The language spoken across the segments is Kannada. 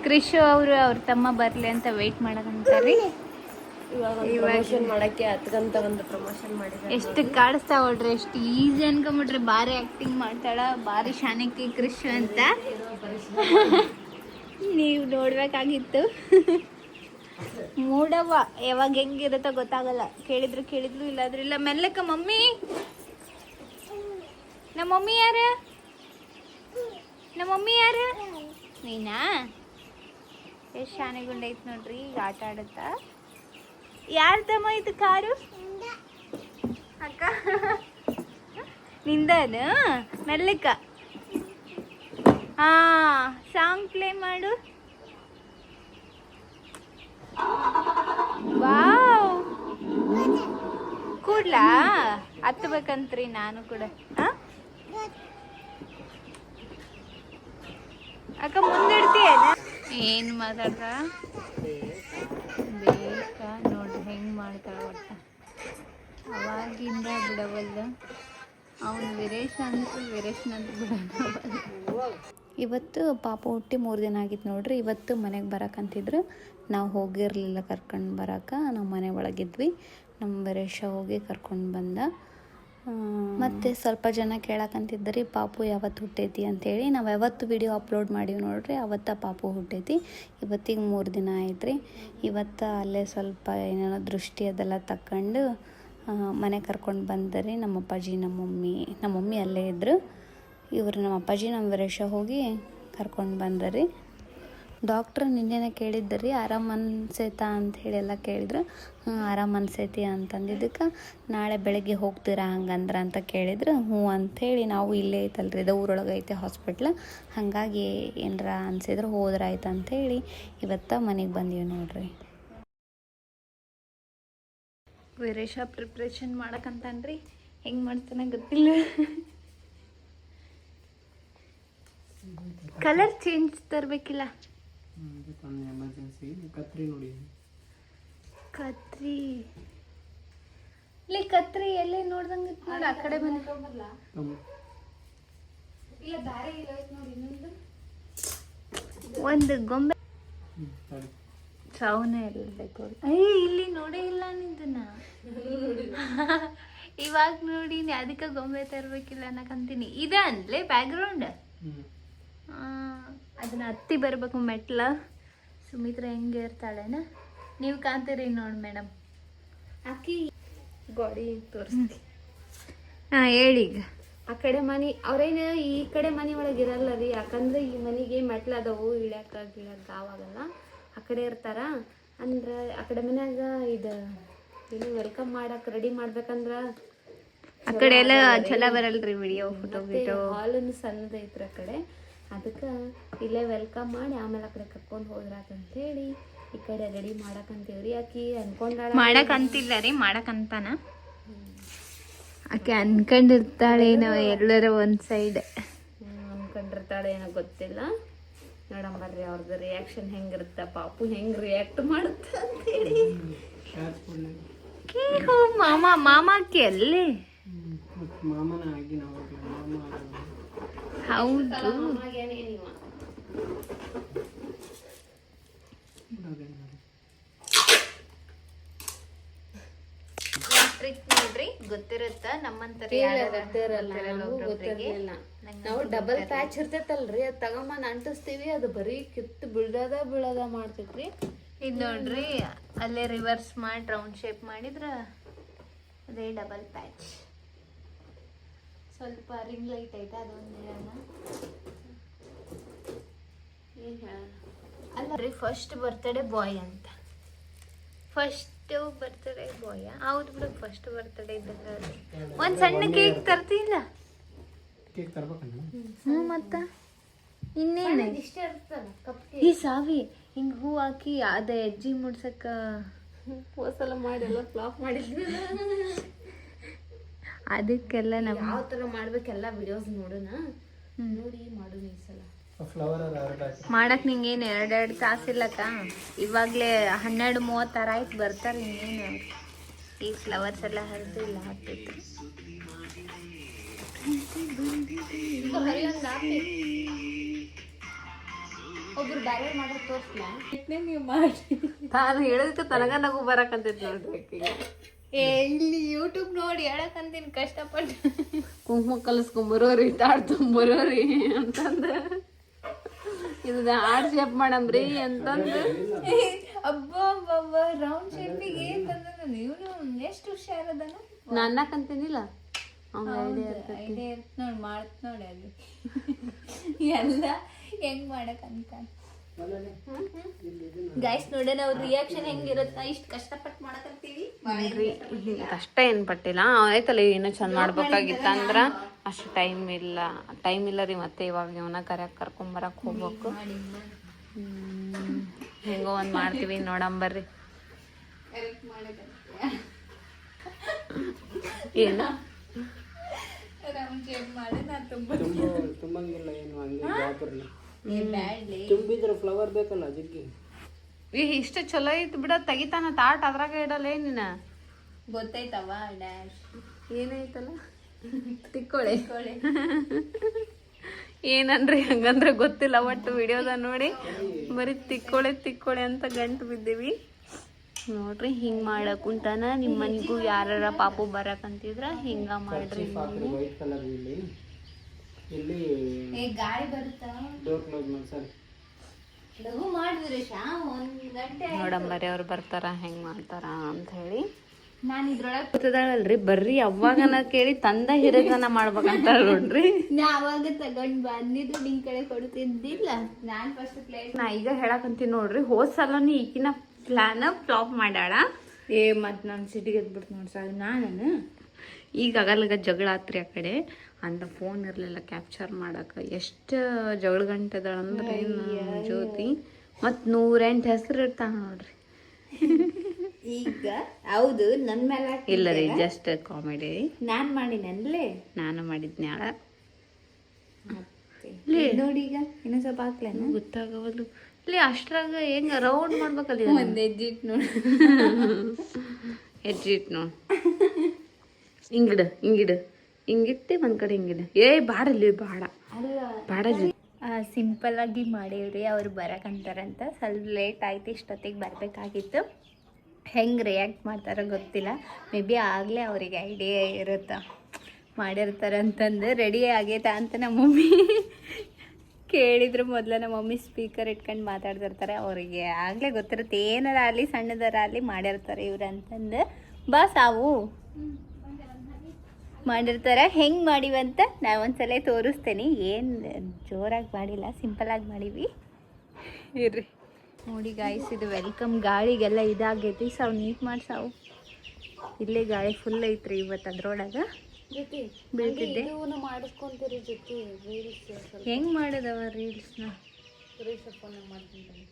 ಕ್ರಿಶ್ ಅವರು ಅವ್ರ ತಮ್ಮ ಬರ್ಲಿ ಅಂತ ವೇಟ್ ಮಾಡಕಂತಾರಿ. ಪ್ರಮೋಷನ್ ಮಾಡಕ್ಕೆ ಹತ್ಕಂತ ಒಂದು ಪ್ರಮೋಷನ್ ಮಾಡಿದ್ದಾರೆ. ಎಷ್ಟು ಕಾಡಿಸ್ತಾ ನೋಡ್ರಿ, ಎಷ್ಟು ಈಸಿ ಅನ್ಕೊಂಬಿಟ್ರಿ. ಭಾರಿ ಆಕ್ಟಿಂಗ್ ಮಾಡ್ತಾಳ, ಭಾರಿ ಶಾನಕಿ ಕ್ರಿಶ್ ಅಂತ. ನೀವು ನೋಡ್ಬೇಕಾಗಿತ್ತು. ಮೂಡವ್ವ ಯಾವಾಗ ಹೆಂಗಿರುತ್ತೋ ಗೊತ್ತಾಗಲ್ಲ. ಕೇಳಿದ್ರು ಇಲ್ಲಾದ್ರೂ ಇಲ್ಲ. ಮೆಲ್ಲಕ್ಕ ಮಮ್ಮಿ. ನಮ್ಮ ಮಮ್ಮಿ ಯಾರ ನೀನಾ? ಎಷ್ಟು ಶಾನೆಗುಂಡೈತ್ ನೋಡ್ರಿ. ಈಗ ಆಟ ಆಡುತ್ತಾ. ಯಾರ ತಮ್ಮ ಇದು ಕಾರು? ಅಕ್ಕ ನಿಂದನ? ಮೆಲ್ಲಕ್ಕ. ಹಾ, ಸಾಂಗ್ ಪ್ಲೇ ಮಾಡು. ವಾವ್, ಕೂಡ್ಲಾ? ಹತ್ಬೇಕಂತ್ರಿ ನಾನು ಕೂಡ. ಅಕ್ಕ ಮುಂದಿಡ್ತೀಯನ? ಏನು ಮಾತಾಡ್ದ? ಬೇಕಾ ನೋಡ್ರಿ ಹೆಂಗೆ ಮಾಡ್ತಾಳ. ಒಟ್ಟ ಅವಾಗಿಂದ ಬಿಡವಲ್ಲ ಅವನು. ವೀರೇಶ್ನಂತ ಬಿಡೋಣ. ಇವತ್ತು ಪಾಪ ಹುಟ್ಟಿ 3 ದಿನ ಆಗಿತ್ತು ನೋಡ್ರಿ. ಇವತ್ತು ಮನೆಗೆ ಬರಕಂತಿದ್ರು. ನಾವು ಹೋಗಿರಲಿಲ್ಲ ಕರ್ಕೊಂಡು ಬರೋಕೆ. ನಾವು ಮನೆ ಒಳಗಿದ್ವಿ. ನಮ್ಮ ವೀರೇಶ ಹೋಗಿ ಕರ್ಕೊಂಡು ಬಂದ. ಮತ್ತು ಸ್ವಲ್ಪ ಜನ ಕೇಳಕ್ಕಂತಿದ್ದರಿ ಪಾಪು ಯಾವತ್ತು ಹುಟ್ಟೈತಿ ಅಂಥೇಳಿ. ನಾವು ಯಾವತ್ತು ವಿಡಿಯೋ ಅಪ್ಲೋಡ್ ಮಾಡೀವಿ ನೋಡ್ರಿ, ಅವತ್ತು ಪಾಪು ಹುಟ್ಟೈತಿ. ಇವತ್ತಿಗೆ 3 ದಿನ ಆಯ್ತು ರೀ. ಇವತ್ತು ಅಲ್ಲೇ ಸ್ವಲ್ಪ ಏನೇನೋ ದೃಷ್ಟಿ ಅದೆಲ್ಲ ತಕ್ಕೊಂಡು ಮನೆ ಕರ್ಕೊಂಡು ಬಂದರಿ ನಮ್ಮ ಅಪ್ಪಾಜಿ ನಮ್ಮ ಮಮ್ಮಿ ಅಲ್ಲೇ ಇದ್ದರು. ಇವರು ನಮ್ಮ ಅಪ್ಪಾಜಿ ನಮ್ಮ ವೀರೇಶ ಹೋಗಿ ಕರ್ಕೊಂಡು ಬಂದರಿ. ಡಾಕ್ಟ್ರ್ ನಿನ್ನೆನೇ ಕೇಳಿದ್ದರಿ ಆರಾಮ ಅನ್ಸೈತಾ ಅಂತ ಹೇಳಿ ಎಲ್ಲ ಕೇಳಿದ್ರು. ಆರಾಮ ಅನ್ಸೈತಿ ಅಂತಂದಿದ್ದಕ್ಕೆ ನಾಳೆ ಬೆಳಗ್ಗೆ ಹೋಗ್ತೀರಾ ಹಂಗಂದ್ರೆ ಅಂತ ಕೇಳಿದ್ರು. ಹ್ಞೂ ಅಂಥೇಳಿ ನಾವು ಇಲ್ಲೇ ಐತಲ್ರಿ, ಇದು ಊರೊಳಗೆ ಐತೆ ಹಾಸ್ಪಿಟ್ಲ್. ಹಾಗಾಗಿ ಏನರ ಅನ್ಸಿದ್ರೆ ಹೋದ್ರಾಯ್ತು ಅಂಥೇಳಿ ಇವತ್ತು ಮನೆಗೆ ಬಂದೀವಿ ನೋಡ್ರಿ. ವೀರೇಶ ಪ್ರಿಪ್ರೇಷನ್ ಮಾಡಕ್ಕಂತಾನ್ರಿ. ಹೆಂಗೆ ಮಾಡ್ತಾನೆ ಗೊತ್ತಿಲ್ಲ. ಕಲರ್ ಚೇಂಜ್ ತರಬೇಕಿಲ್ಲ. ಕತ್ರಿ ಎಲ್ಲಿ ನೋಡ್ದಂಗ ಆ ಕಡೆ ಒಂದು ಗೊಂಬೆ ಸೌನೆ ಇರಬೇಕು. ಇಲ್ಲಿ ನೋಡೇ ಇಲ್ಲ ನಿಂದನ್ನ. ಇವಾಗ ನೋಡಿ ಅದಕ್ಕೆ ಗೊಂಬೆ ತರ್ಬೇಕಿಲ್ಲ ಅನ್ನಕಂತೀನಿ. ಇದೆ ಅನ್ಲೇ ಬ್ಯಾಕ್ಗ್ರೌಂಡ್. ಅದನ್ನ ಹತ್ತಿ ಬರ್ಬೇಕು ಮೆಟ್ಲ. ಸುಮಿತ್ರಾ ಹೆಂಗೆ ಇರ್ತಾಳೆನ ನೀವು ಕಾಣ್ತೀರಿ ನೋಡಿ ಮೇಡಮ್. ಆಕಿ ಗಾಡಿ ತೋರಿಸ್ತಿ. ಹೇಳಿ. ಈಗ ಆ ಕಡೆ ಮನೆ ಅವ್ರೇನು ಈ ಕಡೆ ಮನೆ ಒಳಗೆ ಇರಲ್ಲ ರೀ. ಯಾಕಂದ್ರೆ ಈ ಮನೆಗೆ ಮೆಟ್ಲು ಅದಾವು, ಇಳ್ಯಾಕ ಗಾವಾಗಲ್ಲ. ಆ ಕಡೆ ಇರ್ತಾರ. ಅಂದ್ರೆ ಆ ಕಡೆ ಮನ್ಯಾಗ ಇದು ವೆಲ್ಕಮ್ ಮಾಡಕ್ಕೆ ರೆಡಿ ಮಾಡ್ಬೇಕಂದ್ರ ಆ ಕಡೆ ಎಲ್ಲ ಚಲೋ ಬರಲ್ರಿ ವಿಡಿಯೋ ಫೋಟೋ ಗಿಟೋ. ಹಾಲನ್ನು ಸಣ್ಣದೈತ್ರ ಆ ಕಡೆ. ಅದಕ್ಕೆ ಇಲ್ಲೇ ವೆಲ್ಕಮ್ ಮಾಡಿ ಆಮೇಲೆ ಆ ಕಡೆ ಕರ್ಕೊಂಡು ಹೋದ್ರಾತಂತೇಳಿ ಈ ಕಡೆ ರೆಡಿ ಮಾಡಕ್ಕಂತೀವ್ರಿ. ಆಕಿ ಅನ್ಕೊಂಡಾಳ ಮಾಡಕ್ಕಂತಿಲ್ಲ ರೀ, ಮಾಡಕ್ಕಂತಾನ. ಆಕೆ ಅನ್ಕೊಂಡಿರ್ತಾಳೇನೋ ಎಲ್ಲರ ಒಂದು ಸೈಡ್ ಅನ್ಕೊಂಡಿರ್ತಾಳೇನೋ ಗೊತ್ತಿಲ್ಲ. ನೋಡಂಬರ್ರಿ ಅವ್ರದ್ದು ರಿಯಾಕ್ಷನ್ ಹೆಂಗಿರುತ್ತೆ, ಪಾಪು ಹೆಂಗೆ ರಿಯಾಕ್ಟ್ ಮಾಡುತ್ತೆ ಅಂತೇಳಿ. ಮಾಮಾಕಿ ಅಲ್ಲಿ ಹೌದು. ನೋಡ್ರಿ ಗೊತ್ತಿರುತ್ತ ನಮ್ಮಂತರ ನಾವು ಡಬಲ್ ಪ್ಯಾಚ್ ಇರ್ತೈತಲ್ರಿ, ಅದ್ ತಗೊಂಬಂದ್ ಅಂಟಿಸ್ತೀವಿ. ಅದು ಬರೀ ಕಿತ್ತು ಬೀಳದ ಮಾಡ್ತೈತ್ರಿ. ಇದು ನೋಡ್ರಿ ಅಲ್ಲೇ ರಿವರ್ಸ್ ಮಾಡಿ ರೌಂಡ್ ಶೇಪ್ ಮಾಡಿದ್ರ ಅದೇ ಡಬಲ್ ಪ್ಯಾಚ್. ಸ್ವಲ್ಪ ರಿಂಗ್ ಲೈಟ್ ಐತೆ ಅದೊಂದು ಹೇಳೋಣ. ಏನ್ ಹೇಳೋಣ ಅಲ್ಲ ರೀ, ಫಸ್ಟ್ ಬರ್ತ್ಡೇ ಬಾಯ್ ಅಂತ. ಫಸ್ಟ್ ಬರ್ತ್ಡೇ ಬಾಯ್ ಹೌದು ಬಿಡು. ಫಸ್ಟ್ ಬರ್ತ್ಡೇ ಇದ್ದಾಗ ಒಂದು ಸಣ್ಣ ಕೇಕ್ ತರ್ತಿಲ್ಲ. ಹ್ಞೂ ಮತ್ತ ಇನ್ನೇನು ಈ ಸಾವಿ ಹಿಂಗೆ ಹೂ ಹಾಕಿ ಅದ ಹೆಜ್ಜಿ ಮುಡ್ಸಕ್ಕ ಹೋಸಲ ಮಾಡಿ ಎಲ್ಲ ಫ್ಲಾಪ್ ಮಾಡಿದ್ವಿ. ಅದಕ್ಕೆಲ್ಲ ನಾವು ಯಾವ ಥರ ಮಾಡ್ಬೇಕೆಲ್ಲ ವಿಡಿಯೋಸ್ ನೋಡೋಣ, ನೋಡಿ ಮಾಡೋಣ ಈ ಸಲ. ಮಾಡಕ್ ನಿಂಗೇನು 2 ತಾಸಿಲ್ಲಕ್ಕ. ಇವಾಗಲೇ 12:30 ಆಯ್ತು ಬರ್ತಾರೆ. ಇನ್ನೇನು ಈ ಫ್ಲವರ್ಸ್ ಎಲ್ಲ ಹರಿದು ಇಲ್ಲ ಹಾಕ್ತೈತಿ. ಒಬ್ರು ಬೇರೆ ಮಾಡೋದು ತೋರಿಸ್ಲಾ? ನೀವು ಮಾಡಿ. ನಾನು ಹೇಳಿದಕ್ಕೆ ತನಗ ನಗು ಬರಕಂತೈತಿ ನೋಡ್ರಿ ಆಕಿಗೆ. ಇಲ್ಲಿ ಯೂಟ್ಯೂಬ್ ನೋಡಿ ಹೇಳಕ್ಕಂತೀನಿ ಕಷ್ಟಪಟ್ಟು. ಕುಂಕುಮ ಕಲಸ್ಕೊಂಬರೋರಿ ತಾಡ್ ತುಂಬರೋರಿ ಅಂತಂದ ಇದು ಹಾರ್ಟ್ ಶೇಪ್ ಮಾಡಮ್ರಿ ಅಂತಂದು ಅಬ್ಬಬ್ಬ ರೌಂಡ್ ಶೇಪಿಗೆ ಏನ್ ತಂದ ಇವನು ಎಷ್ಟು ಹುಷಾರದನ. ನಾನು ಅನ್ನಕಂತೀನಿಲ್ಲ ಐಡಿಯಾ ಇರ್ತ ನೋಡಿ ಮಾಡತ್ ನೋಡಿ ಅದು ಎಲ್ಲ ಹೆಂಗ್ ಮಾಡಕ್ಕಂತ ಗೈಸ್ ನೋಡೋಣ ಅವ್ರ ರಿಯಾಕ್ಷನ್ ಹೆಂಗಿರುತ್ತ. ಇಷ್ಟು ಕಷ್ಟಪಟ್ಟು ಮಾಡಕಂತೀವಿ. ಕಷ್ಟ ಏನ್ ಪಟ್ಟಿಲ್ಲ ಆಯ್ತಲ್ಲ ಏನೋ ಚಂದ ಮಾಡ್ಬೇಕಾಗಿತ್ತ ಅಂದ್ರ ಅಷ್ಟು ಟೈಮ್ ಇಲ್ಲ ರೀ. ಮತ್ತೆ ಇವಾಗ ಇವನ ಕರ್ಕೊಂಬರಕ್ ಹೋಗ್ಬೇಕು. ಹೆಂಗೋ ಒಂದ್ ಮಾಡ್ತೀವಿ ನೋಡಂಬರ್ರಿ. ಏನ ತುಂಬಂಗಿಲ್ಲ ಏನು ಹಂಗೆ ತುಂಬಿದ್ರೆ ಫ್ಲವರ್ ಬೇಕಲ್ಲ ಜಗ್ಗಿ. ಇಷ್ಟ ಚಲೋ ಐತಿ ಬಿಡ ತೆಗಿತಾನ ತಾಟ್ ಅದ್ರಾಗ ಇಡಲ್ಲ ಏನಿನ ಗೊತ್ತೈತವ ಡ್ಯಾಶ್ ಏನೈತಲ್ಲ ತಿಕ್ಕೊಳೆ ಏನನ್ರಿ ಹಂಗಂದ್ರೆ ಗೊತ್ತಿಲ್ಲ. ಒಟ್ಟು ವಿಡಿಯೋದ ನೋಡಿ ಬರೀ ತಿಕ್ಕೊಳೆ ಅಂತ ಗಂಟು ಬಿದ್ದೀವಿ ನೋಡ್ರಿ. ಹಿಂಗ್ ಮಾಡಕ್ ಉಂಟಾನ ನಿಮ್ಮ ಮನಿಗೂ ಯಾರ ಪಾಪು ಬರಕಂತಿದ್ರ ಹಿಂಗ ಮಾಡ್ರಿ. ವೈಟ್ ಕಲರ್ ಇಲ್ಲಿ ಗಾಳಿ ಬರುತ್ತಾ ಡೋರ್ ಕ್ಲೋಸ್ ಮಾಡಿ ಸರ್. ಲಘು ಮಾಡಿದ್ರೆ ಒಂದ್ ಗಂಟೆ ನೋಡಂಬರಿ ಅವ್ರು ಬರ್ತಾರ ಹೆಂಗ್ ಮಾಡ್ತಾರ ಅಂತ ಹೇಳಿ. ನಾನು ಇದ್ರೊಳಗೆ ಗೊತ್ತದಲ್ರಿ ಬರ್ರಿ ಅವಾಗನ ಕೇಳಿ ತಂದ ಹಿರಿತನ ಮಾಡ್ಬೇಕಂತ ನೋಡ್ರಿ. ನಾ ಅವಾಗ ತಗೊಂಡ್ ಬಂದಿದ್ದು ನಿನ್ ಕಡೆ ಕೊಡ್ತಿದ್ದಿಲ್ಲ. ನಾನ್ ಫಸ್ಟ್ ಪ್ಲೇಟ್ ನಾ ಈಗ ಹೇಳಕಂತೀನಿ ನೋಡ್ರಿ. ಹೋದ್ ಸಲನು ಈಕಿನ ಪ್ಲಾನ್ ಫ್ಲಾಪ್ ಮಾಡ್ಯಾಳ. ಮತ್ ನಾನು ಸಿಟಿಗೆ ಎದ್ಬಿಟ್ಟು ನೋಡ್ಸ ನಾನು ಈಗ ಆಗಲ್ಗ ಜಗಳ ಆತ್ರಿ ಆ ಕಡೆ ಅಂತ ಫೋನ್ ಇರ್ಲಿಲ್ಲ ಕ್ಯಾಪ್ಚರ್ ಮಾಡಕ. ಎಷ್ಟು ಜಗಳ ಗಂಟೆದಳ ಅಂದ್ರೆ ಜ್ಯೋತಿ ಮತ್ 108 ಹೆಸರು ಇರ್ತಾವ ನೋಡ್ರಿ. ಈಗ ಹೌದು ನನ್ ಮೇಲೆ ಇಲ್ಲ ರೀ ಜಸ್ಟ್ ಕಾಮಿಡಿ. ನಾನ್ ಮಾಡಿನಲ್ಲೇ ನಾನು ಮಾಡಿದ್ನ್ಯಾಳ ನೋಡಿ. ಈಗ ಇನ್ನೊಂದ್ ಸ್ವಲ್ಪ ಹಾಕ್ಲೇನು ಗೊತ್ತಾಗವಲ್ದು. ಇಲ್ಲಿ ಅಷ್ಟ್ರಾಗ ಹೆಂಗ ರೌಂಡ್ ಮಾಡ್ಬೇಕಲ್ಲ. ಒಂದ್ ಹೆಜ್ಜಿಟ್ ನೋಡಿ ಹೆಜ್ಜಿಟ್ ನೋಡ್ ಹಿಂಗಿಟ್ಟು ಒಂದ್ ಕಡೆ ಹಿಂಗಿಡ. ಬಾಡಲ್ಲಿ ಬಾಡ ಸಿಂಪಲ್ ಆಗಿ ಮಾಡೇವ್ರಿ. ಅವ್ರು ಬರಕಂತಾರಂತ ಸ್ವಲ್ಪ ಲೇಟ್ ಆಯ್ತು. ಇಷ್ಟೊತ್ತಿಗೆ ಬರ್ಬೇಕಾಗಿತ್ತು. ಹೆಂಗೆ ರಿಯಾಕ್ಟ್ ಮಾಡ್ತಾರೋ ಗೊತ್ತಿಲ್ಲ. ಮೇ ಬಿ ಆಗಲೇ ಅವರಿಗೆ ಐಡಿಯಾ ಇರುತ್ತೆ ಮಾಡಿರ್ತಾರೆ ಅಂತಂದು. ರೆಡಿ ಆಗೈತಾ ಅಂತ ನಮ್ಮ ಮಮ್ಮಿ ಕೇಳಿದ್ರು. ಮೊದಲು ನಮ್ಮ ಮಮ್ಮಿ ಸ್ಪೀಕರ್ ಇಟ್ಕೊಂಡು ಮಾತಾಡ್ತಿರ್ತಾರೆ. ಅವರಿಗೆ ಆಗಲೇ ಗೊತ್ತಿರುತ್ತೆ ಏನಾರ ಆಗಲಿ ಸಣ್ಣದರ ಆಗಲಿ ಮಾಡಿರ್ತಾರೆ ಇವ್ರು ಅಂತಂದು. ಸಾವು ಮಾಡಿರ್ತಾರೆ. ಹೆಂಗೆ ಮಾಡಿವಂತ ನಾವು ಒಂದ್ಸಲ ತೋರಿಸ್ತೇನೆ. ಏನು ಜೋರಾಗಿ ಮಾಡಿಲ್ಲ, ಸಿಂಪಲಾಗಿ ಮಾಡೀವಿ ಇರ್ರಿ. ನೋಡಿ ಗಾಯ್ಸ್ ಇದು ವೆಲ್ಕಮ್. ಗಾಳಿಗೆಲ್ಲ ಇದಾಗೈತಿ. ಸಾವು ನೀಟ್ ಮಾಡಿ ಸಾವು. ಇಲ್ಲೇ ಗಾಳಿ ಫುಲ್ ಐತ್ರಿ ಇವತ್ತು. ಅದ್ರೊಳಗೆ ಬೀಳ್ತಿದ್ದೆ. ಮಾಡಿಸ್ಕೊಂತೀರಿ ಜೊತೆ ಹೆಂಗೆ ಮಾಡೋದವ ರೀಲ್ಸ್ನ ಮಾಡ್ತೀನಿ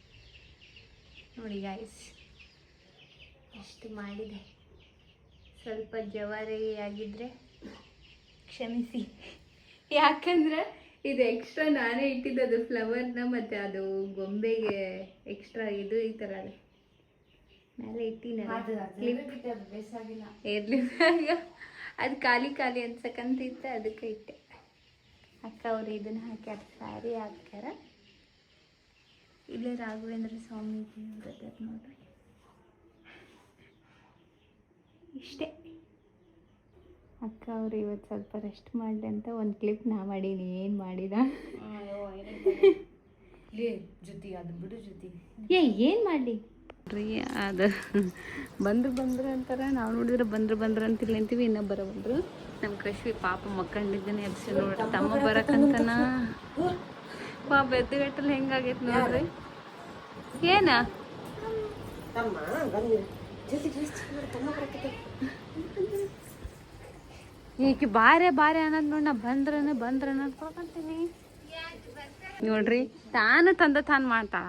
ನೋಡಿ ಗಾಯ್ಸ್. ಅಷ್ಟು ಮಾಡಿದೆ. ಸ್ವಲ್ಪ ಜವಾರಿ ಆಗಿದ್ರೆ ಕ್ಷಮಿಸಿ. ಯಾಕಂದ್ರೆ ಇದು ಎಕ್ಸ್ಟ್ರಾ ನಾನೇ ಇಟ್ಟಿದ್ದದು ಫ್ಲವರ್ನ. ಮತ್ತು ಅದು ಗೊಂಬೆಗೆ ಎಕ್ಸ್ಟ್ರಾ ಇದು ಐತಲ್ಲ ಮೇಲೆ ಇಟ್ಟಿನಲ್ಲ ಇರಲಿ. ಅದು ಖಾಲಿ ಅನ್ಸಕ್ಕಂತಿತ್ತು ಅದಕ್ಕೆ ಇಟ್ಟೆ. ಅಕ್ಕ ಅವ್ರು ಇದನ್ನು ಹಾಕ್ಯಾರ, ಸ್ಯಾರಿ ಹಾಕ್ಯಾರ. ಇಲ್ಲೇ ರಾಘವೇಂದ್ರ ಸ್ವಾಮೀಜಿ ಬ್ರದರ್ ನೋಡ್ರಿ. ಇಷ್ಟೇ. ಅಕ್ಕ ಅವ್ರು ಇವತ್ತು ಸ್ವಲ್ಪ ರೆಸ್ಟ್ ಮಾಡಲಿ ಅಂತ ಒಂದು ಕ್ಲಿಪ್ ನಾ ಮಾಡೀನಿ. ಏನು ಮಾಡಿದ ಜೊತೆ ಅದು ಬಿಡು ಜೊತೆ ಏನು ಮಾಡಲಿ ರೀ. ಅದು ಬಂದ್ರು ಅಂತಾರೆ. ನಾವು ನೋಡಿದ್ರೆ ಬಂದ್ರು ಅಂತಿಲ್ಲ ಅಂತೀವಿ. ಇನ್ನೂ ಬರಬಂದ್ರು. ನಮ್ಮ ಕೃಷಿ ಪಾಪ ಮಕ್ಕಂಡಿದ್ದೇನೆ ಎಬ್ಸಿ ನೋಡ್ರಿ. ತಮ್ಮ ಬರಕಂತನ ಪಾಪ ಎದ್ದುಗಟ್ಟಲ್ಲಿ ಹೆಂಗಾಗೈತೆ ನೋಡ್ರಿ. ಏನ ಈಕೆ ಬಾರೆ ಅನ್ನೋದು ನೋಡಿ. ನಾ ಬಂದ್ರ ಅನ್ಕೊಳಕಂತೀನಿ ನೋಡ್ರಿ. ತಾನು ಮಾಡ್ತಾಳ.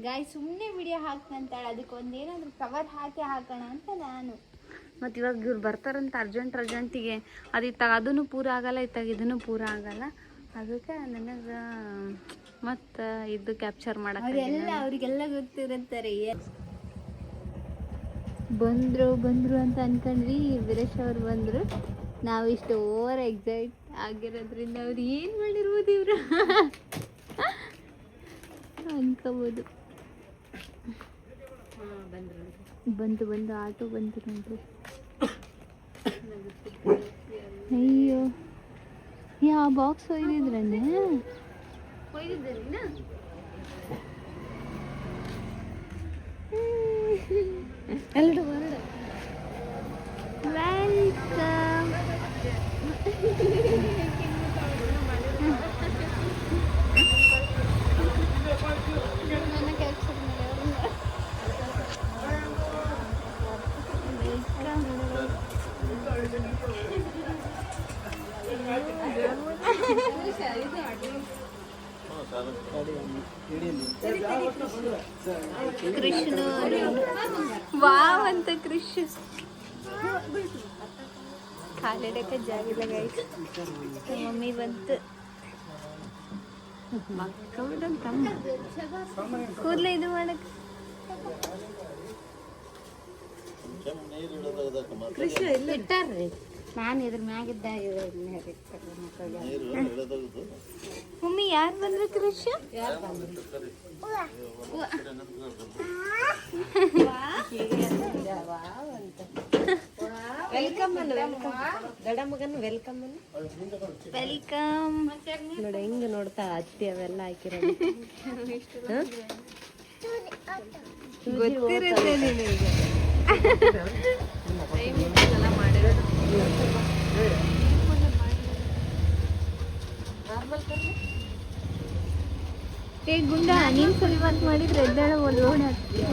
ಗಾಯ್ ಸುಮ್ಮನೆ ವಿಡಿಯೋ ಹಾಕ್ತಂತಾಳೆ. ಅದಕ್ಕೆ ಒಂದೇನಾದ್ರೂ ಕವರ್ ಹಾಕಿ ಹಾಕೋಣ ಅಂತ ನಾನು. ಮತ್ತು ಇವಾಗ ಇವ್ರು ಬರ್ತಾರಂತ ಅರ್ಜೆಂಟಿಗೆ ಅದು ಇತ್ತಾಗ ಅದನ್ನು ಪೂರ ಆಗಲ್ಲ, ಇತ್ತಾಗ ಇದನ್ನು ಪೂರ ಆಗಲ್ಲ. ಅದಕ್ಕೆ ನನಗೆ ಮತ್ತು ಇದು ಕ್ಯಾಪ್ಚರ್ ಮಾಡಕ್ಕೆ ಅವರಿಗೆಲ್ಲ ಗೊತ್ತಿರುತ್ತಾರೆ. ಬಂದರು ಅಂತ ಅನ್ಕೊಂಡ್ವಿ. ವೀರೇಶ್ ಅವ್ರು ಬಂದರು. ನಾವಿಷ್ಟು ಓವರ್ ಎಕ್ಸೈಟ್ ಆಗಿರೋದ್ರಿಂದ ಅವ್ರು ಏನು ಮಾಡಿರ್ಬೋದು ಇವರು. ಅನ್ಕೋಬೋದು. ಬಂತು ಆಟೋ ಬಂತು ನೋಡ್ರಿ. ಅಯ್ಯೋ ಯಾವ ಬಾಕ್ಸ್ ಒಯ್ದಿದ್ರನ್ನೇ ಎರಡು ಹೊರಡ ವೆಲ್ಕಮ್. ಕೃಷ್ಣ ವಾವ್ ಅಂತ ಕೃಷ್ಣ ಕಾಲಿಡಕ್ಕೆ ಜಾಗಿಲ್ಲ ಗೈಸ್. ಮಮ್ಮಿ ಬಂತು. ಕೂದಲು ಇದು ಮಾಡಕ್ಕೆ ಕೃಷ್ಣ ಇಲ್ಲಿ ಇಟ್ಟಾರ್ರಿ. ನಾನು ಇದ್ರ ಮ್ಯಾಗಿದ್ದ ಮಮ್ಮಿ ಯಾರು ಬಂದ್ರು ಕೃಷ್ಣ? ವೆಲ್ಕಮ್ ಅನ್ನು ದೊಡ್ಡ ಮಗನ ವೆಲ್ಕಮ್ ಅನ್ನು ವೆಲ್ಕಮ್. ನೋಡಿ ಹೆಂಗ ನೋಡ್ತಾ ಅತ್ತಿ ಅವೆಲ್ಲ ಹಾಕಿರೋ ಗೊತ್ತಿರುತ್ತೆ ನಿನಗೆ. ಏ ಗುಂಡ ನೀನ್ ಸಲಿವಾತ್ ಮಾಡಿದ್ರೆ ಎದ್ದಾಳ ಲೋಡ್ ಆಗ್ತೀಯ.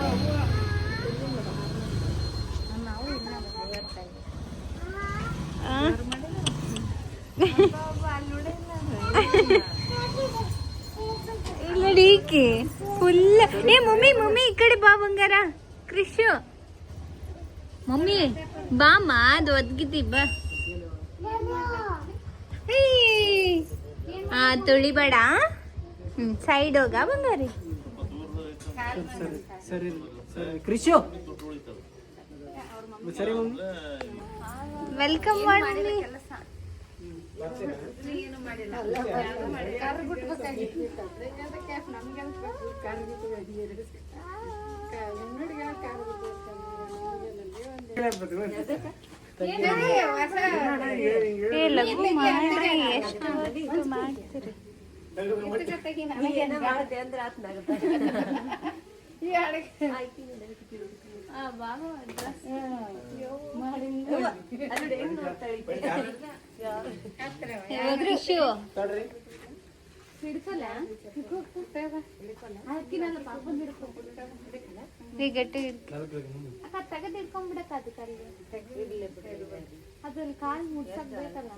ಇಲ್ಲ ಡೀಕೆ ಫುಲ್. ಏ ಮಮ್ಮಿ ಈ ಕಡೆ ಬಾ ಬಂಗಾರ. ಕೃಷ್ ಮಮ್ಮಿ ಬಾಮ್ಮ, ಅದು ಒದ್ಗಿದ್ದಿ ಬಾ. ತುಳಿಬೇಡ. ಸೈಡ್ ಹೋಗ ಬಂಗಾರಿ. ಸರಿ ಕೃಷಿ ಸರಿ ಮಮ್ಮಿ. ವೆಲ್ಕಮ್ ಮಾಡಿ. ಲಘು ಮಾಡ್ರಿ, ಎಷ್ಟು ಮಾಡ್ತೀರಿ. ಕೃಷಿ ಗಟ್ಟಿ ತೆಗೆದು ಇಟ್ಕೊಂಡ್ಬಿಡಕ್ಕ. ಅದ್ರಲ್ಲಿ ಕಾಲು ಮುಟ್ಸಕ್ ಬೇಕಲ್ಲ.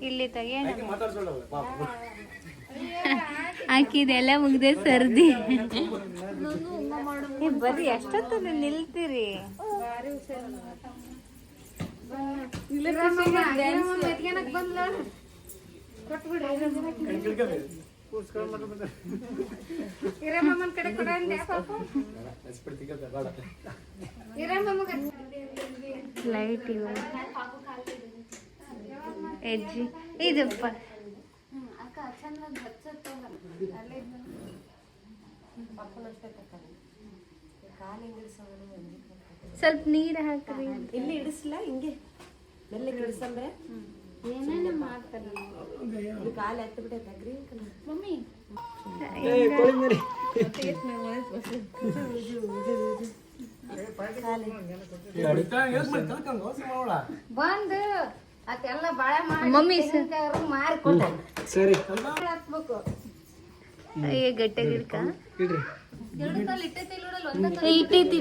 ಇಲ್ಲಿ ತೆಗಿಯೋಣ. ಹಾಕಿದೆಲ್ಲ ಮುಗ್ದೆ ಸರ್ದಿ. ಬರ್ರಿ, ಎಷ್ಟೊತ್ತು ನಿಲ್ತೀರಿ? ಲೈಟ್ ಇವ ಎಜ್ಜಿ ಇದಪ್ಪ. ಸ್ವಲ್ಪ ನೀರು ಹಾಕ್ರಿ. ಇಲ್ಲಿ ಇಡಿಸ್ಲಾ? ಹಿಂಗೆ ಮೆಲ್ಲಗೆ ಇಡಿಸಂದ್ರೆ ಏನೇನು ಮಾಡ್ತಾರೆ. ಕಾಲು ಎತ್ತು ಬಿಟ್ಟೈತೆ ಗ್ರೀನ್ ಕಲರ್. ಮಮ್ಮಿ ಬಂದು ಅದೆಲ್ಲ ಬಾಳೆ ಮಮ್ಮಿ ಮಾರಿಕೊಟ್ಟ ಸರಿ ಹಾಕ್ಬೇಕು. ಗಟ್ಟೆ ಗಿಡ್ಕ ಇಡ್ರಿ. ಇಟ್ಟೈತಿ.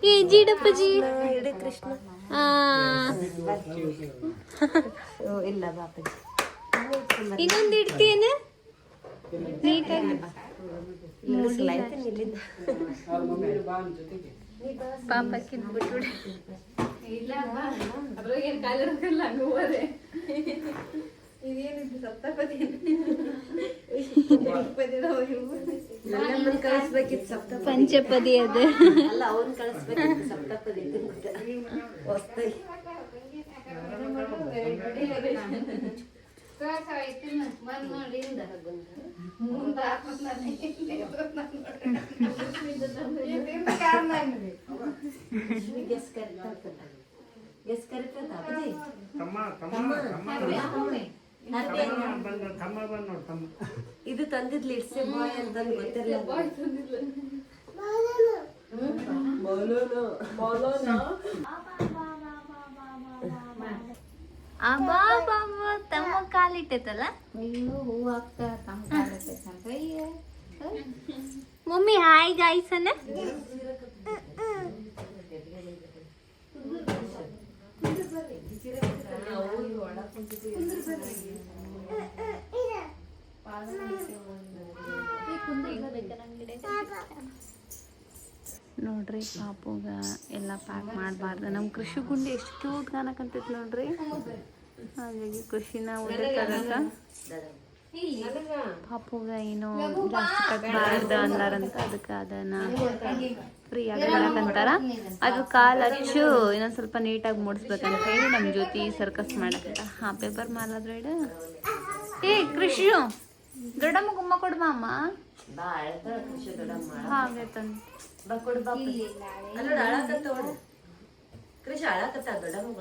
ಏ ಜೀಡಪ್ಪಜಿ ಇಡಿ ಕೃಷ್ಣ. ಇಲ್ಲ ಬಾಪಜಿ, ಇನ್ನೊಂದು ಇಡ್ತೀಯನ ನೀಟಾಗಿ. ಇಲ್ಲಿಂದ ಪಾಪಕ್ಕಿನ್ ಬಿಟ್ಬಿಡಿ. ಇದೇನಿದು ಸಪ್ತಪದಿ? ಕಳಿಸ್ಬೇಕಿತ್ತು ಸಪ್ತಪದಿ. ಪಂಚಪದಿ ಅದು ಅಲ್ಲ, ಅವ್ನ್ ಕಳಿಸ್ಬೇಕಿತ್ತು ಸಪ್ತಪದಿ. ಹೊಸ್ತಾಗಿ ಇದು ತಂದಿದ್ಲಿ ಇಟ್ಸೆ ಬಾಯ್ ಅಂತ ಗೊತ್ತಿರಲಿಲ್ಲ. ಅಬ್ಬಾ ಬಾಬಾ ತಮ್ಮ ಕಾಲಿಟ್ಟೈತಲ್ಲ. ಅಯ್ಯೋ ಹೂ ಹಾಕ್ತಾ ತಮ್ಮ ಕಾಲತ್ತೈತಂತ. ಮಮ್ಮಿ ಹಾಯ್ ಗಾಯ್ಸ್ ಅನ್ನ. ನೋಡ್ರಿ ಪಾಪುಗ ಎಲ್ಲ ಪ್ಯಾಕ್ ಮಾಡಬಾರ್ದು. ನಮ್ಮ ಕೃಷಿ ಗುಂಡಿ ಎಷ್ಟು ಕ್ಯೂಟ್ ಕಾಣಕಂತೈತಿ ನೋಡ್ರಿ. ಹಾಗಾಗಿ ಖುಷಿನ ಉಳಿತಾರಂತ ಪಾಪುಗ ಏನೋ ಜಾಸ್ತಿ ಕಟ್ಬಾರ್ದು ಅಂದಾರಂತ, ಅದಕ್ಕೆ ಅದನ್ನ ಫ್ರೀ ಆಗಿ ಮಾಡಕಂತಾರ. ಅದು ಕಾಲು ಹಚ್ಚು ಇನ್ನೊಂದು ಸ್ವಲ್ಪ ನೀಟಾಗಿ ಮೂಡಿಸ್ಬೇಕಂತ ಹೇಳಿ ನಮ್ಮ ಜೊತೆ ಸರ್ಕಸ್ ಮಾಡಕಂತ. ಹಾ ಪೇಪರ್ ಮಾಲಾದ್ರೆ ಇಡು. ಏ ಕೃಷಿ ದೊಡ್ಡಮ್ಮ ಗುಮ್ಮ ಕೊಡ್ಬಾ ಅಮ್ಮ. ಹಾಗೈತಂತ ಕೃಷಿ ಅಳಕತ್ತ ದೊಡ್ಡಮ್ಮ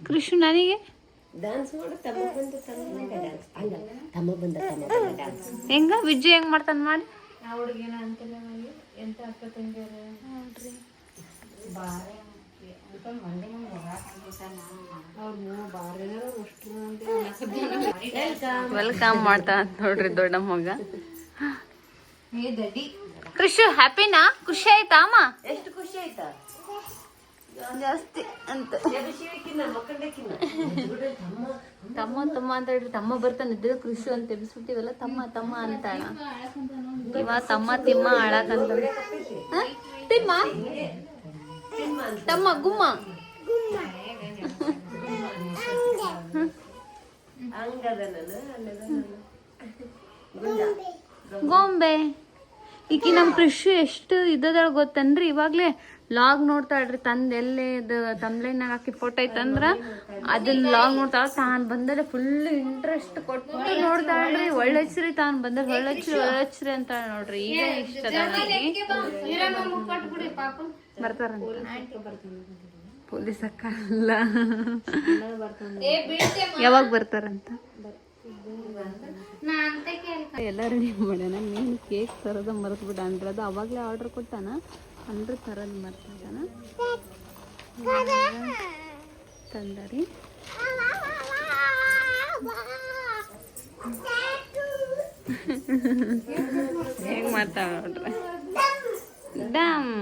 ಕೃಷಿ ನನಗೆ ಡ್ಯಾನ್ಸ್ ಮಾಡು. ತಮ್ಮ ಬಂದ ಡ್ಯಾನ್ಸ್ ಹೆಂಗ ವಿಜಯ್ ಹೆಂಗ್ ಮಾಡ್ತಾನ ಮಾಡಿ. ಹುಡುಗೇನ ಅಂತಿಲ್ಲ ನನಗೆ ಎಂತ ಅಕ್ಕ ತಂಗಿಯರ ನೋಡ್ರಿ ಬಾರೆ ಅಂತ ಮಂದಿ ವೆಲ್ಕಮ್ ಮಾಡ್ತಾ ನೋಡ್ರಿ ದೊಡ್ಡ ಮಗ. ಕೃಷಿ ಹ್ಯಾಪಿನಾ? ಖುಷಿ ಆಯ್ತಾ ಅಮ್ಮ? ಎಷ್ಟು ಖುಷಿ ಆಯ್ತಾ ಜಾಸ್ತಿ ಅಂತ ತಮ್ಮ ತಮ್ಮ ಅಂತ ಹೇಳ್ರಿ. ತಮ್ಮ ಬರ್ತಾನೆ ಇದ್ರೆ ಕೃಷಿ ಅಂತ ಎಬ್ಬಿಸ್ಬಿಟ್ಟಿವಲ್ಲ, ತಮ್ಮ ತಮ್ಮ ಅಂತಾಳ. ಇವ ತಮ್ಮ ತಿಮ್ಮ ಆಳಕಂತ. ತಿಮ್ಮ ತಮ್ಮ ಗುಮ್ಮ ಗೊಂಬೆ. ಈಕಿ ನಮ್ ಕೃಷಿ ಎಷ್ಟು ಇದ್ದದಳ ಗೊತ್ತನ್ರಿ. ಇವಾಗ್ಲೇ ಲಾಗ್ ನೋಡ್ತಾಳ್ರಿ. ತಂದ್ ಎಲ್ಲೇ ಇದು ತಮ್ಲೈನಾಗ ಹಾಕಿ ಫೋಟೋ ಐತಂದ್ರ ಅದನ್ನ ಲಾಗ್ ನೋಡ್ತಾಳ. ತಾನ್ ಬಂದರೆ ಫುಲ್ ಇಂಟ್ರೆಸ್ಟ್ ಕೊಟ್ಟು ನೋಡ್ತಾಳ್ರಿ. ಒಳ್ಳೆಚ್ರಿ ತಾನ್ ಬಂದ್ರೆ ಒಳ್ಳೆಚ್ರಿ ಅಂತ ನೋಡ್ರಿ. ಈಗ ಇಷ್ಟ ಬರ್ತಾರಂತ ಪೊಲೀಸ್ ಅಕ್ಕ ಅಲ್ಲ. ಯಾವಾಗ ಬರ್ತಾರಂತ ಎಲ್ಲ ರೆಡಿ ಮಾಡ್ಯಾನ. ನೀನು ಕೇಕ್ ತರೋದ ಮರೆತು ಬಿಡ ಅಂದ್ರೆ ಅದು ಅವಾಗಲೇ ಆರ್ಡರ್ ಕೊಟ್ಟಾನ ಅಂದ್ರೆ ತರೋದು ಮರ್ತಿದ್ದಾನ. ತಂದರಿ ಹೇಗೆ ಮಾಡ್ತಾವ ನೋಡ್ರಿ. ಡಮ್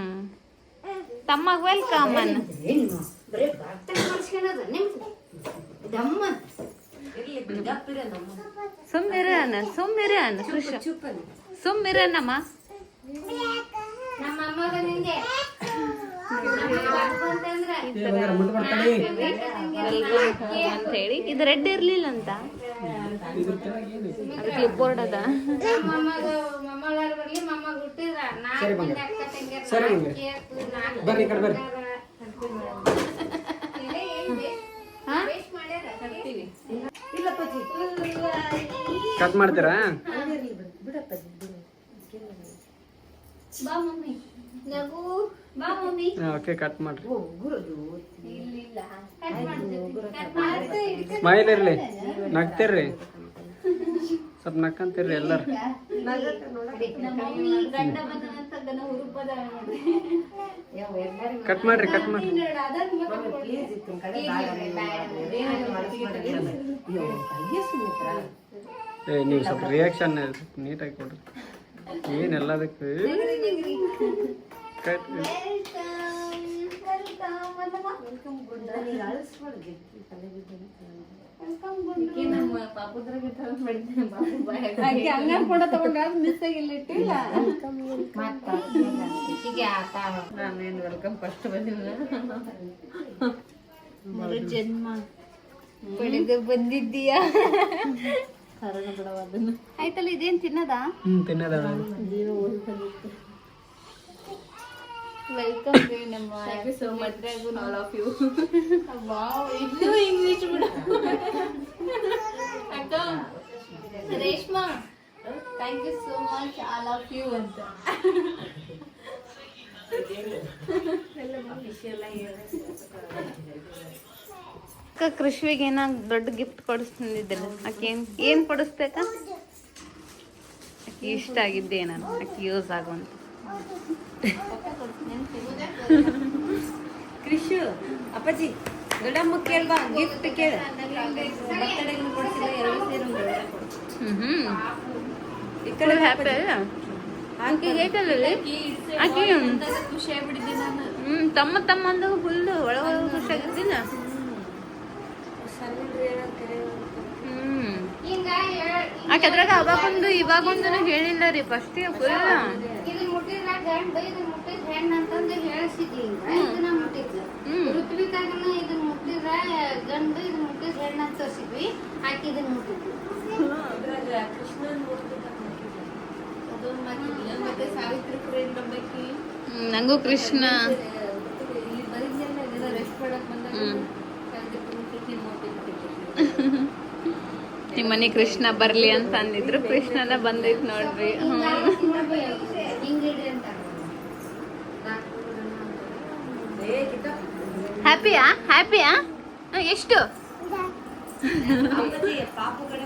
ತಮ್ಮಗ ವೆಲ್ಕಮ್ ಅನ್ನ. ಸುಮ್ಮಿರನ ಸುಮ್ಮಿರನ ಕೃಷ್ಣ ಸುಮ್ಮಿರನಮ್ಮ. ಅಂತ ಹೇಳಿ ಇದು ರೆಡ್ ಇರ್ಲಿಲ್ಲ ಅಂತ ಅದು ಕ್ಲಿಪ್ ಬೋರ್ಡ್ ಅದ. ಕಟ್ ಮಾಡ್ತೀರಾ? ಬಾ ಮಮ್ಮಿ ನಗು ಬಾ ಮಮ್ಮಿ. ಓಕೆ ಕಟ್ ಮಾಡ್ರಿ. ಸ್ಮೈಲ್ ಇರ್ಲಿ, ನಗ್ತಿರ್ರಿ, ಸ್ವಲ್ಪ ನಕ್ಕಂತಿರ್ರಿ ಎಲ್ಲಾರು. ಕಟ್ ಮಾಡ್ರಿ ಕಟ್ ಮಾಡ್ರಿ. ಏ ನೀವು ಸ್ವಲ್ಪ ರಿಯಾಕ್ಷನ್ ನೀಟಾಗಿ ಕೊಡ್ರಿ. ಏನೆಲ್ಲದಕ್ಕೆ ಕಟ್ ಜನ್ಮ ಪಡೆದು ಬಂದಿದ್ದೀಯಾ ಆಯ್ತಲ್ಲ. ಇದೇನ್ ತಿನ್ನದ? ತಿನ್ನದ ವೆಲ್ಕಮ್ ರೀ ನಮ್ಮ so much all of you. Wow ಇದು ಇಂಗ್ಲಿಷ್ ಬಿಡು ಅಕ್ಕ Reshma thank you so much all of you ಅಂತ ಅಕ್ಕ ಕೃಷ್ವಿಗೆ ಏನೋ ದೊಡ್ಡ ಗಿಫ್ಟ್ ಕೊಡಿಸ್ತಿದ್ದಿಲ್ಲ ಆಕೆ ಏನು ಕೊಡಿಸ್ಬೇಕಾ ಆಕೆ ಇಷ್ಟ ಆಗಿದ್ದೆ ನಾನು ಆಕೆ ಯೂಸ್ ಆಗುವಂತ ಕೃಷಿ ಅಪ್ಪಾಜಿ ದೊಡ್ಡಮ್ಮ ಕೇಳ್ಬಾ ಗಿಫ್ಟ್ ಕೇಳ ಬರ್ತಡೇ ಕೊಡ್ಸಿಲ್ಲ ಎರಡು ಸೇರಿ ಈ ಕಡೆ ಹ್ಯಾಪಿ ಆಕೆಗೆ ಐತಲ್ಲ ಆಕೆ ಖುಷಿ ಆಗ್ಬಿಟ್ಟಿದ್ದೆ ನಾನು. ತಮ್ಮ ತಮ್ಮ ಅಂದಾಗ ಫುಲ್ ಒಳಗ ಖುಷಿ ಆಗಿದ್ದಿಲ್ಲ ಆಕೆ ಅದ್ರಾಗ ಅವಾಗೊಂದು ಇವಾಗೊಂದು ಹೇಳಿಲ್ಲ ರೀ ಫಸ್ಟ್ ಫುಲ್ ಇದನ್ನ ಮುಟ್ಟಿದ್ರ ಗಂಡು ಇದನ್ನ ಮುಟ್ಟಿದ್ ಹೆಣ್ಣು ಅಂತಂದು ಹೇಳಿಸಿದ್ವಿ. ಇದನ್ನ ಮುಟ್ಟಿದ್ಲು ಋತ್ವಿಕಾಗನ ಇದನ್ನ ಮುಟ್ಟಿದ್ರ ಗಂಡು ಇದನ್ನ ಮುಟ್ಟಿದ್ ಹೆಣ್ಣು ಅಂತ ತೋರಿಸಿದ್ವಿ. ಆಕೆ ಇದನ್ನ ಮುಟ್ಟಿದ್ವಿ. ಅದು ಮತ್ತೆ ಸಾವಿತ್ರಿ ಫ್ರೆಂಡ್ ಒಬ್ಬಾಕಿ ನಂಗೂ ಕೃಷ್ಣ ಇಲ್ಲಿ ಬರೀದ್ಯಲ್ಲ ಇದೆಲ್ಲ ರೆಸ್ಟ್ ಮಾಡಕ್ ಬಂದಾಗ ಸಾವಿತ್ರಿ ನಿಮ್ಮ ಮನೆ ಕೃಷ್ಣ ಬರ್ಲಿ ಅಂತ ಅಂದಿದ್ರು ಕೃಷ್ಣನ ಬಂದೈತ್ ನೋಡ್ರಿ ಇಂಗ್ರೀಡಿಯಂಟ್ ಹ್ಯಾಪಿಯಾ ಹ್ಯಾಪಿಯಾ ಎಷ್ಟು ಪಾಪು ಕಡೆ